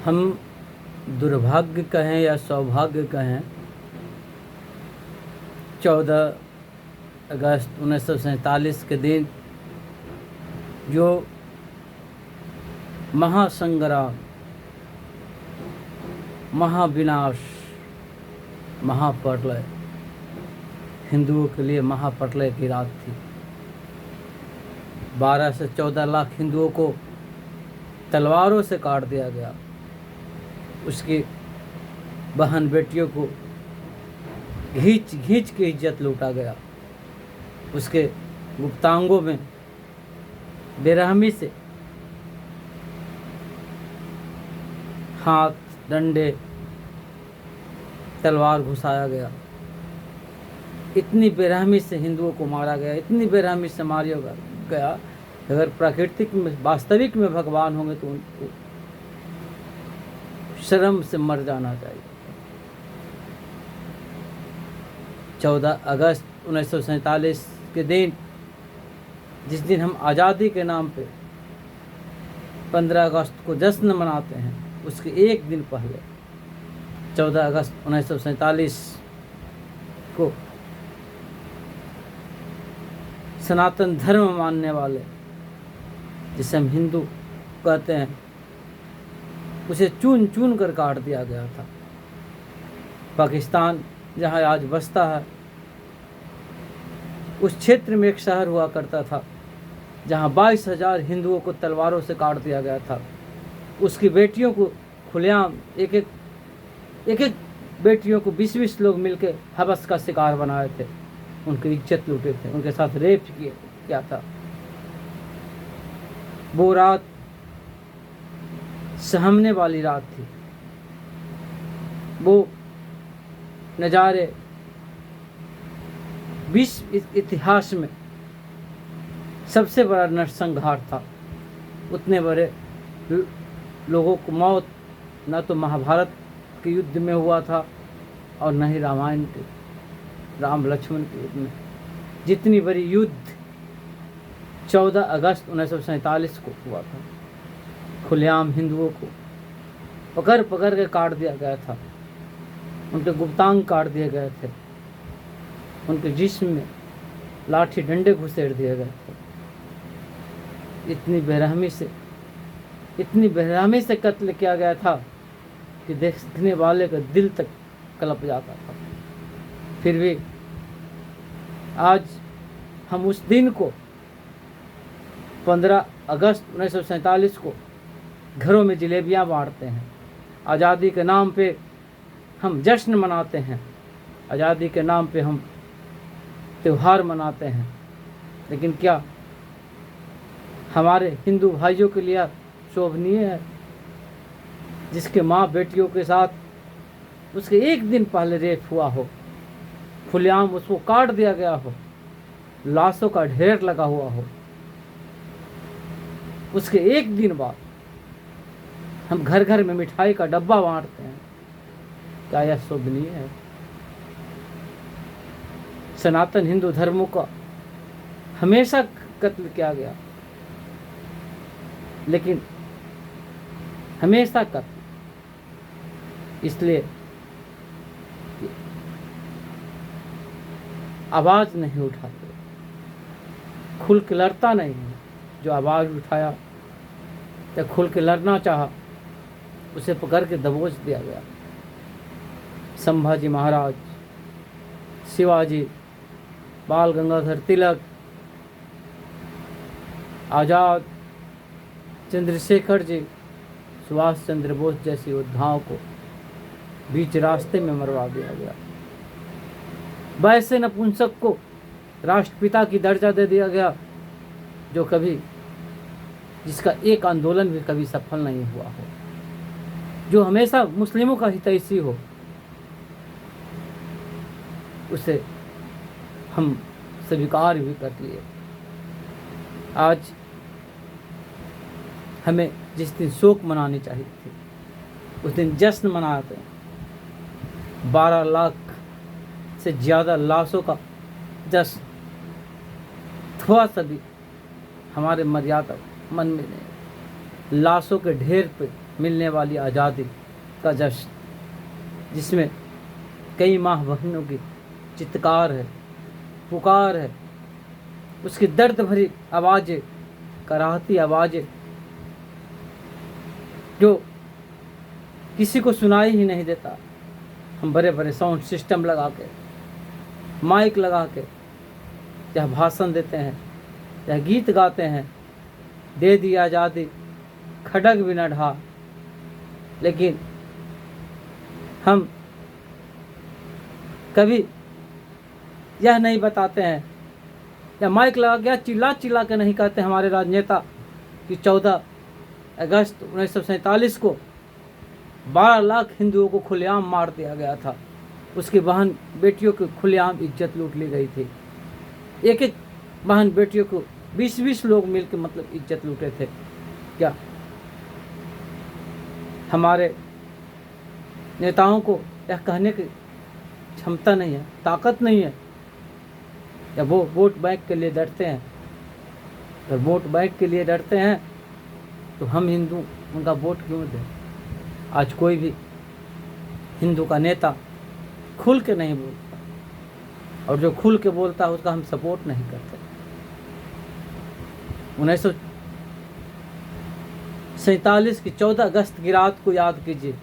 हम दुर्भाग्य कहें या सौभाग्य कहें, 14 अगस्त 1947 के दिन जो महासंग्राम, महाविनाश, महाप्रलय, हिंदुओं के लिए महाप्रलय की रात थी। 12 से 14 लाख हिंदुओं को तलवारों से काट दिया गया। उसकी बहन बेटियों को घींच घींच के इज्जत लूटा गया। उसके गुप्तांगों में बेरहमी से हाथ, डंडे, तलवार घुसाया गया। इतनी बेरहमी से हिंदुओं को मारा गया, इतनी बेरहमी से मारा गया। अगर प्राकृतिक में, वास्तविक में भगवान होंगे तो उनको शर्म से मर जाना चाहिए। 14 अगस्त 1947 के दिन, जिस दिन हम आज़ादी के नाम पे 15 अगस्त को जश्न मनाते हैं, उसके एक दिन पहले 14 अगस्त 1947 को सनातन धर्म मानने वाले, जिसे हम हिंदू कहते हैं, उसे चून चून कर काट दिया गया था। पाकिस्तान जहाँ आज बसता है, उस क्षेत्र में एक शहर हुआ करता था जहाँ 22,000 हिंदुओं को तलवारों से काट दिया गया था। उसकी बेटियों को खुलेआम, एक एक बेटियों को 20-20 लोग मिलकर हवस का शिकार बनाए थे, उनकी इज्जत लूटे थे, उनके साथ रेप किया था। वो रात सहमने वाली रात थी। वो नज़ारे विश्व इतिहास में सबसे बड़ा नरसंहार था। उतने बड़े लोगों को मौत न तो महाभारत के युद्ध में हुआ था और न ही रामायण के, राम लक्ष्मण के युद्ध में। जितनी बड़ी युद्ध 14 अगस्त 1947 को हुआ था, खुलेआम हिंदुओं को पकड़ पकड़ के काट दिया गया था। उनके गुप्तांग काट दिए गए थे, उनके जिस्म में लाठी डंडे घुसेड़ दिए गए थे। इतनी बेरहमी से कत्ल किया गया था कि देखने वाले का दिल तक कलप जाता था। फिर भी आज हम उस दिन को, 15 अगस्त 1947 को, घरों में जलेबियाँ बांटते हैं। आज़ादी के नाम पे हम जश्न मनाते हैं, आज़ादी के नाम पे हम त्यौहार मनाते हैं। लेकिन क्या हमारे हिंदू भाइयों के लिए शोभनीय है जिसके माँ बेटियों के साथ उसके एक दिन पहले रेप हुआ हो, खुलेआम उसको काट दिया गया हो, लाशों का ढेर लगा हुआ हो, उसके एक दिन बाद हम घर घर में मिठाई का डब्बा बांटते हैं? क्या यह शोभनीय है? सनातन हिंदू धर्मों का हमेशा कत्ल किया गया, लेकिन हमेशा कत्ल इसलिए आवाज़ नहीं उठाते, खुल के लड़ता नहीं है। जो आवाज़ उठाया या खुल के लड़ना चाहा, उसे पकड़ के दबोच दिया गया। संभाजी महाराज, शिवाजी, बाल गंगाधर तिलक, आज़ाद, चंद्रशेखर जी, सुभाष चंद्र बोस जैसे योद्धाओं को बीच रास्ते में मरवा दिया गया। वैसे नपुंसक को राष्ट्रपिता की दर्जा दे दिया गया जिसका एक आंदोलन भी कभी सफल नहीं हुआ हो, जो हमेशा मुस्लिमों का हितैषी हो, उसे हम स्वीकार भी कर लिए। आज हमें जिस दिन शोक मनानी चाहिए थी, उस दिन जश्न मनाते हैं। 12 लाख से ज़्यादा लाशों का जश्न थोड़ा सा भी हमारे मर्यादा मन में नहीं। लाशों के ढेर पे मिलने वाली आज़ादी का जश्न, जिसमें कई माँ बहनों की चित्कार है, पुकार है, उसकी दर्द भरी आवाज़ें, कराहती आवाज़ें जो किसी को सुनाई ही नहीं देता। हम बड़े बड़े साउंड सिस्टम लगा के, माइक लगा के या भाषण देते हैं या गीत गाते हैं, दे दी आज़ादी खड़ग भी न ढा, लेकिन हम कभी यह नहीं बताते हैं या माइक लगा के चिल्ला चिल्ला के नहीं कहते हमारे राजनेता कि 14 अगस्त 1947 को 12 लाख हिंदुओं को खुलेआम मार दिया गया था। उसकी बहन बेटियों की खुलेआम इज्जत लूट ली गई थी। एक एक बहन बेटियों को 20-20 लोग मिलकर मतलब इज्जत लूटे थे। क्या हमारे नेताओं को यह कहने की क्षमता नहीं है, ताकत नहीं है, या वो वोट बैंक के लिए डरते हैं? अगर वोट बैंक के लिए डरते हैं तो हम हिंदू उनका वोट क्यों दें? आज कोई भी हिंदू का नेता खुल के नहीं बोलता, और जो खुल के बोलता है उसका हम सपोर्ट नहीं करते। 1947 की 14 अगस्त की रात को याद कीजिए,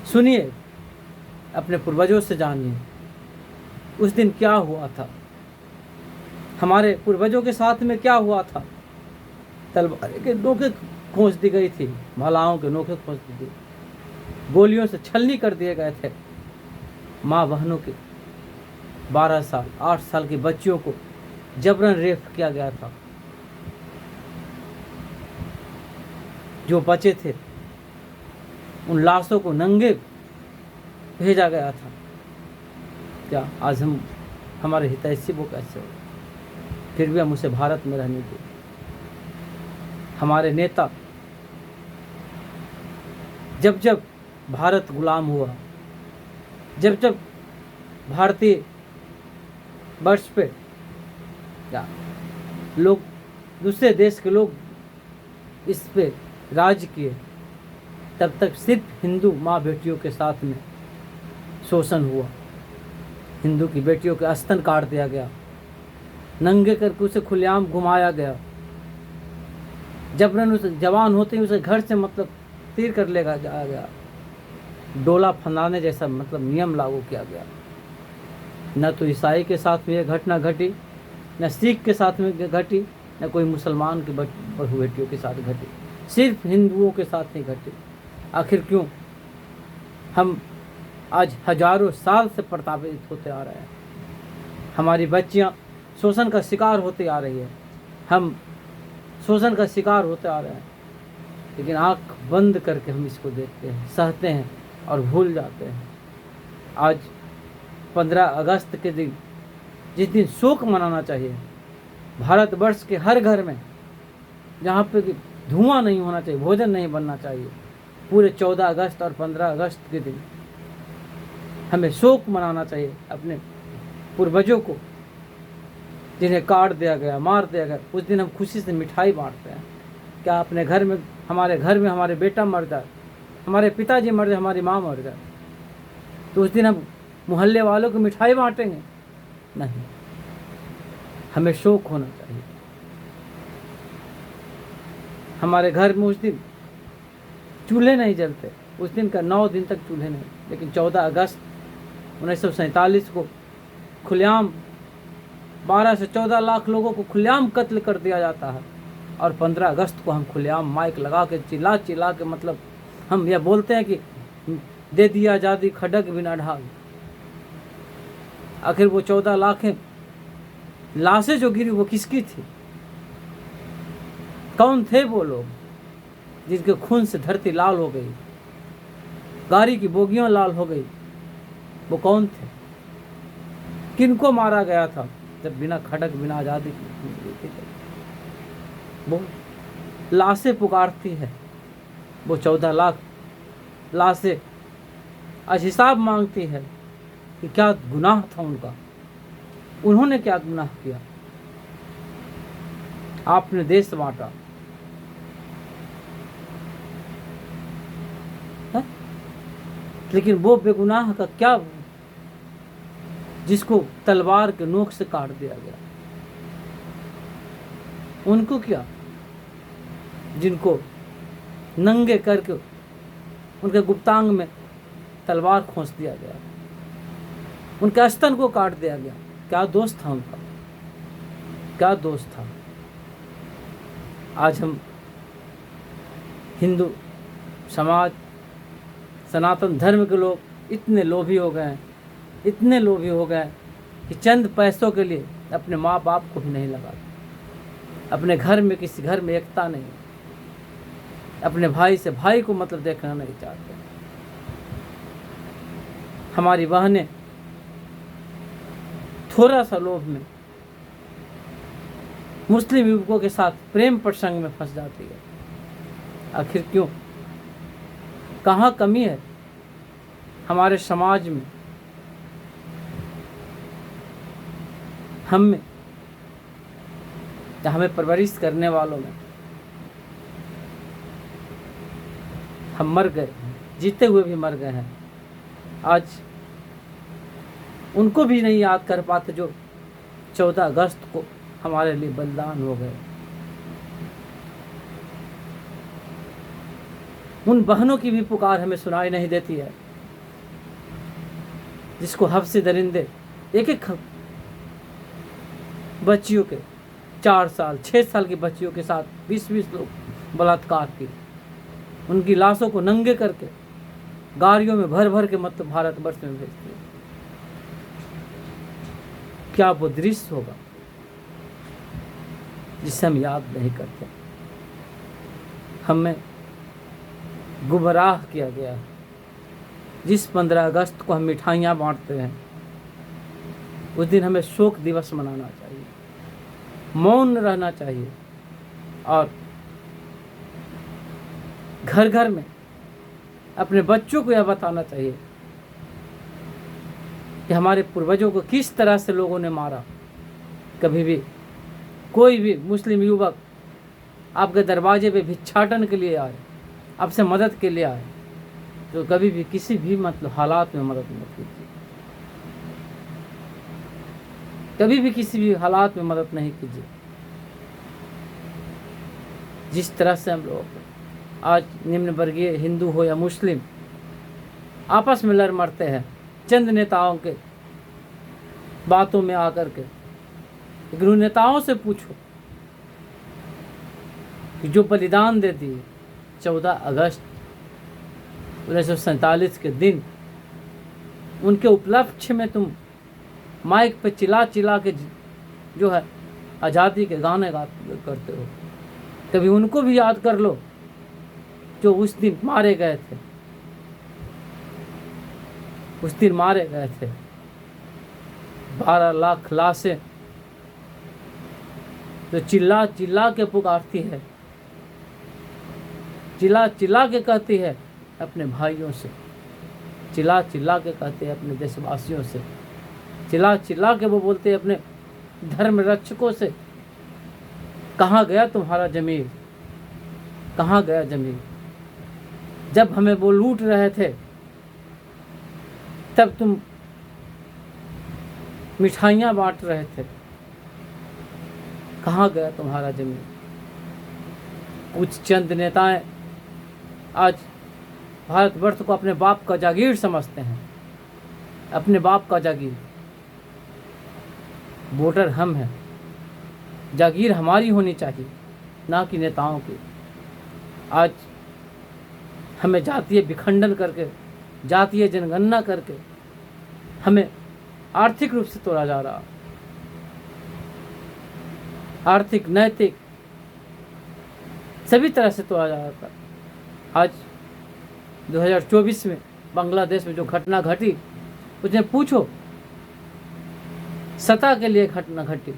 सुनिए, अपने पूर्वजों से जानिए उस दिन क्या हुआ था, हमारे पूर्वजों के साथ में क्या हुआ था। तलवार के नोके खोस दी गई थी, भालाओं के नोके खोस दी गई, गोलियों से छलनी कर दिए गए थे। माँ बहनों के 12 साल 8 साल की बच्चियों को जबरन रेप किया गया था। जो बचे थे उन लाशों को नंगे भेजा गया था। क्या आज हम हमारे हितैषी वो कैसे हो? फिर भी हम उसे भारत में रहने दें। हमारे नेता जब जब भारत गुलाम हुआ, जब जब भारतीय वर्ष पे क्या लोग दूसरे देश के लोग इस पे राज किए, तब तक सिर्फ हिंदू माँ बेटियों के साथ में शोषण हुआ। हिंदू की बेटियों के स्तन काट दिया गया, नंगे करके उसे खुलेआम घुमाया गया, जबरन उसे जवान होते ही उसे घर से मतलब तीर कर ले जाया गया, डोला फंदाने जैसा मतलब नियम लागू किया गया। न तो ईसाई के साथ में यह घटना घटी, न सिख के साथ में घटी, न कोई मुसलमान की बहू बेटियों के साथ घटी, सिर्फ हिंदुओं के साथ ही घटी। आखिर क्यों? हम आज हजारों साल से प्रताड़ित होते आ रहे हैं, हमारी बच्चियां शोषण का शिकार होते आ रही है, हम शोषण का शिकार होते आ रहे हैं, लेकिन आंख बंद करके हम इसको देखते हैं, सहते हैं और भूल जाते हैं। आज 15 अगस्त के दिन, जिस दिन शोक मनाना चाहिए, भारतवर्ष के हर घर में जहाँ पे धुआं नहीं होना चाहिए, भोजन नहीं बनना चाहिए, पूरे 14 अगस्त और 15 अगस्त के दिन हमें शोक मनाना चाहिए अपने पूर्वजों को जिन्हें काट दिया गया, मार दिया गया। उस दिन हम खुशी से मिठाई बांटते हैं। क्या अपने घर में, हमारे घर में हमारे बेटा मर जाए, हमारे पिताजी मर जाए, हमारी माँ मर जाए, तो उस दिन हम मोहल्ले वालों को मिठाई बांटेंगे? नहीं, हमें शोक होना चाहिए। हमारे घर में उस दिन चूल्हे नहीं जलते, उस दिन का 9 दिन तक चूल्हे नहीं, लेकिन 14 अगस्त 1947 को खुलेआम 12 से 14 लाख लोगों को खुलेआम कत्ल कर दिया जाता है, और 15 अगस्त को हम खुलेआम माइक लगा के चिल्ला चिल्ला के मतलब हम यह बोलते हैं कि दे दिया आज़ादी खड़ग बिना ढाल। आखिर वो 14 लाख लाशें जो गिरी वो किसकी थी? कौन थे वो लोग जिनके खून से धरती लाल हो गई, गाड़ी की बोगियां लाल हो गई? वो कौन थे? किनको मारा गया था जब बिना खड़ग बिना आज़ादी की? वो लाशें पुकारती है, वो 14 लाख लाशें आज हिसाब मांगती है कि क्या गुनाह था उनका, उन्होंने क्या गुनाह किया। आपने देश बांटा, लेकिन वो बेगुनाह का क्या, जिसको तलवार के नोक से काट दिया गया, उनको क्या, जिनको नंगे करके उनके गुप्तांग में तलवार खोस दिया गया, उनके स्तन को काट दिया गया, क्या दोष था उनका, क्या दोष था। आज हम हिंदू समाज, सनातन धर्म के लोग इतने लोभी हो गए हैं, इतने लोभी हो गए कि चंद पैसों के लिए अपने माँ बाप को भी नहीं लगाते, अपने घर में किसी घर में एकता नहीं, अपने भाई से भाई को मतलब देखना नहीं चाहते। हमारी बहनें थोड़ा सा लोभ में मुस्लिम युवकों के साथ प्रेम प्रसंग में फंस जाती है। आखिर क्यों, कहाँ कमी है हमारे समाज में, हम में या हमें परवरिश करने वालों में। हम मर गए, जीते हुए भी मर गए हैं। आज उनको भी नहीं याद कर पाते जो 14 अगस्त को हमारे लिए बलिदान हो गए। उन बहनों की भी पुकार हमें सुनाई नहीं देती है, जिसको हफ्से दरिंदे एक एक बच्चियों के 4 साल 6 साल की बच्चियों के साथ 20-20 लोग बलात्कार किए, उनकी लाशों को नंगे करके गाड़ियों में भर भर के मतलब भारतवर्ष में भेजते। क्या वो दृश्य होगा जिसे हम याद नहीं करते। हमें गुमराह किया गया है। जिस 15 अगस्त को हम मिठाइयाँ बांटते हैं, उस दिन हमें शोक दिवस मनाना चाहिए, मौन रहना चाहिए और घर घर में अपने बच्चों को यह बताना चाहिए कि हमारे पूर्वजों को किस तरह से लोगों ने मारा। कभी भी कोई भी मुस्लिम युवक आपके दरवाजे पे भिक्षाटन के लिए आए, आपसे मदद के लिए आए, तो कभी भी किसी भी मतलब हालात में मदद मत कीजिए, कभी भी किसी भी हालात में मदद नहीं कीजिए। जिस तरह से हम लोग आज निम्न वर्गीय हिंदू हो या मुस्लिम आपस में लड़ मरते हैं चंद नेताओं के बातों में आकर के, लेकिन उन नेताओं से पूछो कि जो बलिदान दे दिए 14 अगस्त 1947 के दिन, उनके उपलक्ष्य में तुम माइक पे चिल्ला चिल्ला के जो है आज़ादी के गाने करते हो। कभी उनको भी याद कर लो जो उस दिन मारे गए थे, उस दिन मारे गए थे। 12 लाख लाशें जो चिल्ला चिल्ला के पुकारती है, चिल्ला चिल्ला के कहती है अपने भाइयों से, चिल्ला चिल्ला के कहते हैं अपने देशवासियों से, चिल्ला चिल्ला के वो बोलते हैं अपने धर्म रक्षकों से, कहाँ गया तुम्हारा जमीर, कहाँ गया जमीर। जब हमें वो लूट रहे थे तब तुम मिठाइयाँ बांट रहे थे, कहाँ गया तुम्हारा जमीन। कुछ चंद नेताएं आज भारतवर्ष को अपने बाप का जागीर समझते हैं, अपने बाप का जागीर। वोटर हम हैं, जागीर हमारी होनी चाहिए, ना कि नेताओं की। आज हमें जातीय विखंडन करके, जातीय जनगणना करके हमें आर्थिक रूप से तोड़ा जा रहा, आर्थिक नैतिक सभी तरह से तोड़ा जा रहा था। आज 2024 में बांग्लादेश में जो घटना घटी, उसमें पूछो सत्ता के लिए घटना घटी,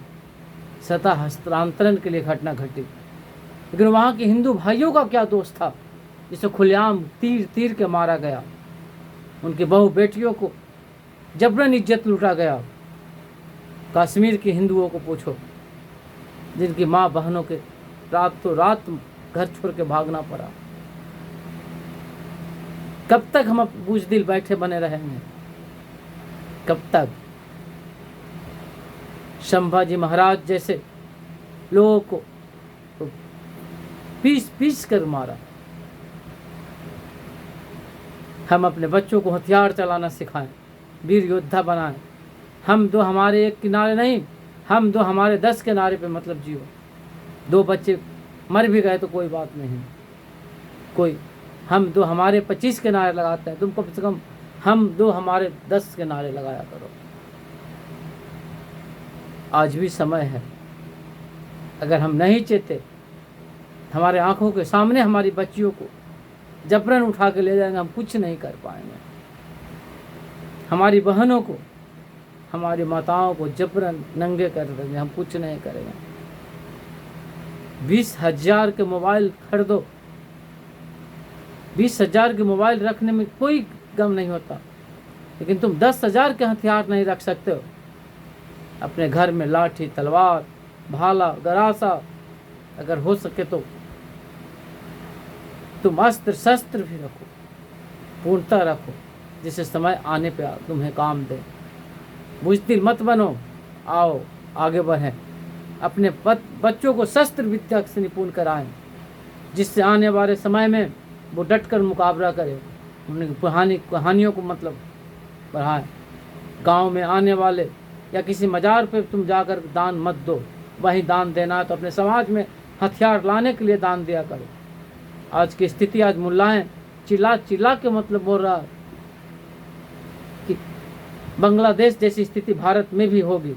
सत्ता हस्तांतरण के लिए घटना घटी, लेकिन वहाँ के हिंदू भाइयों का क्या दोष था जिसे खुलेआम तीर तीर के मारा गया, उनकी बहू बेटियों को जबरन इज्जत लूटा गया। कश्मीर के हिंदुओं को पूछो जिनकी माँ बहनों के रातों रात घर छोड़ के भागना पड़ा। कब तक हम बुज़दिल बैठे बने रहेंगे? कब तक? संभाजी महाराज जैसे लोगों को पीस पीस कर मारा। हम अपने बच्चों को हथियार चलाना सिखाएं, वीर योद्धा बनाएं। हम दो हमारे एक किनारे नहीं, हम दो हमारे 10 किनारे पे मतलब जियो। 2 बच्चे मर भी गए तो कोई बात नहीं, कोई हम दो हमारे 25 किनारे लगाते हैं, तुम कम से कम हम दो हमारे 10 किनारे लगाया करो। आज भी समय है। अगर हम नहीं चेते, हमारे आंखों के सामने हमारी बच्चियों को जबरन उठा के ले जाएंगे, हम कुछ नहीं कर पाएंगे। हमारी बहनों को, हमारी माताओं को जबरन नंगे कर देंगे, हम कुछ नहीं करेंगे। 20,000 के मोबाइल खरीदो, 20,000 के मोबाइल रखने में कोई गम नहीं होता, लेकिन तुम 10,000 के हथियार नहीं रख सकते हो। अपने घर में लाठी, तलवार, भाला, गरासा, अगर हो सके तो तुम अस्त्र शस्त्र भी रखो, पूर्णता रखो, जिससे समय आने पे तुम्हें काम दे। बुज़दिल मत बनो, आओ आगे बढ़ें। अपने बच्चों को शस्त्र विद्या से निपुण कराएं, जिससे आने वाले समय में वो डट कर मुकाबला करे। उन्हें कहानियों को मतलब बढ़ाएं। गांव में आने वाले या किसी मजार पे तुम जाकर दान मत दो, वहीं दान देना है तो अपने समाज में हथियार लाने के लिए दान दिया करो। आज की स्थिति, आज मुल्लाएं चिल्ला चिल्ला के मतलब बोल रहा कि बांग्लादेश जैसी स्थिति भारत में भी होगी।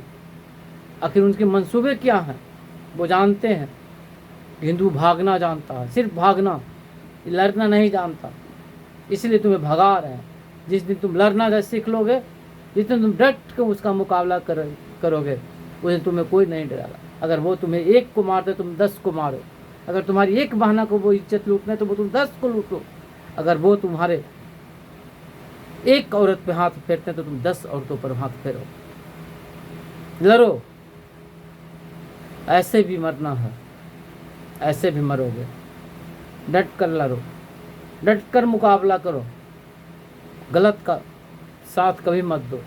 आखिर उनके मंसूबे क्या हैं? वो जानते हैं हिंदू भागना जानता है, सिर्फ भागना, लड़ना नहीं जानता, इसलिए तुम्हें भगा रहे हैं। जिस दिन तुम लड़ना सीख लोगे, जिस दिन तुम डट के उसका मुकाबला करोगे, उस दिन तुम्हें कोई नहीं डराएगा। अगर वो तुम्हें एक को मार दे, तुम 10 को मारो। अगर तुम्हारी एक बहना को वो इज्जत लूटना है तो वो तुम 10 को लूटो। अगर वो तुम्हारे एक औरत पे हाथ फेरते हैं तो तुम 10 औरतों पर हाथ फेरो। लड़ो, ऐसे भी मरना है, ऐसे भी मरोगे। डट कर लड़ो, डट कर मुकाबला करो। गलत का साथ कभी मत दो,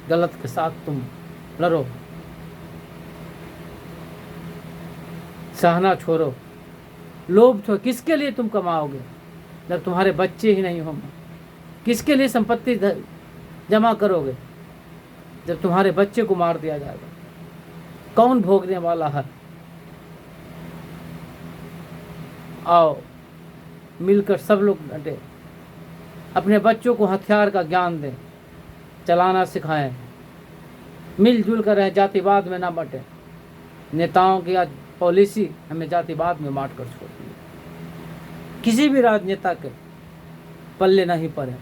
गलत के साथ तुम लड़ो। सहना छोड़ो, लोभ छोड़ो। किसके लिए तुम कमाओगे जब तुम्हारे बच्चे ही नहीं होंगे? किसके लिए संपत्ति जमा करोगे जब तुम्हारे बच्चे को मार दिया जाएगा? कौन भोगने वाला है? आओ मिलकर सब लोग डटे, अपने बच्चों को हथियार का ज्ञान दें, चलाना सिखाएं, मिलजुल कर रहें, जातिवाद में ना बटें। नेताओं की आज पॉलिसी हमें जातिवाद में बांट कर छोड़ दी। किसी भी राजनेता के पल्ले नहीं पड़े।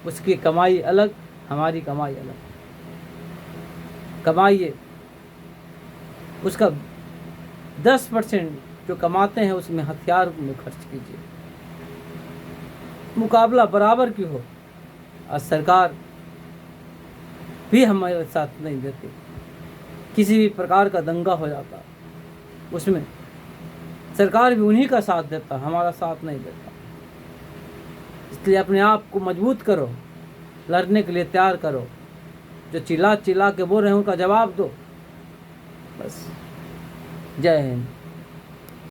उसकी कमाई अलग, हमारी कमाई अलग। कमाइए, उसका 10% जो कमाते हैं उसमें हथियार में खर्च कीजिए। मुकाबला बराबर की हो। आज सरकार भी हमारे साथ नहीं देती, किसी भी प्रकार का दंगा हो जाता उसमें सरकार भी उन्हीं का साथ देता, हमारा साथ नहीं देता। इसलिए अपने आप को मजबूत करो, लड़ने के लिए तैयार करो। जो चिल्ला चिल्ला के बोल रहे हैं उनका जवाब दो। बस, जय हिंद।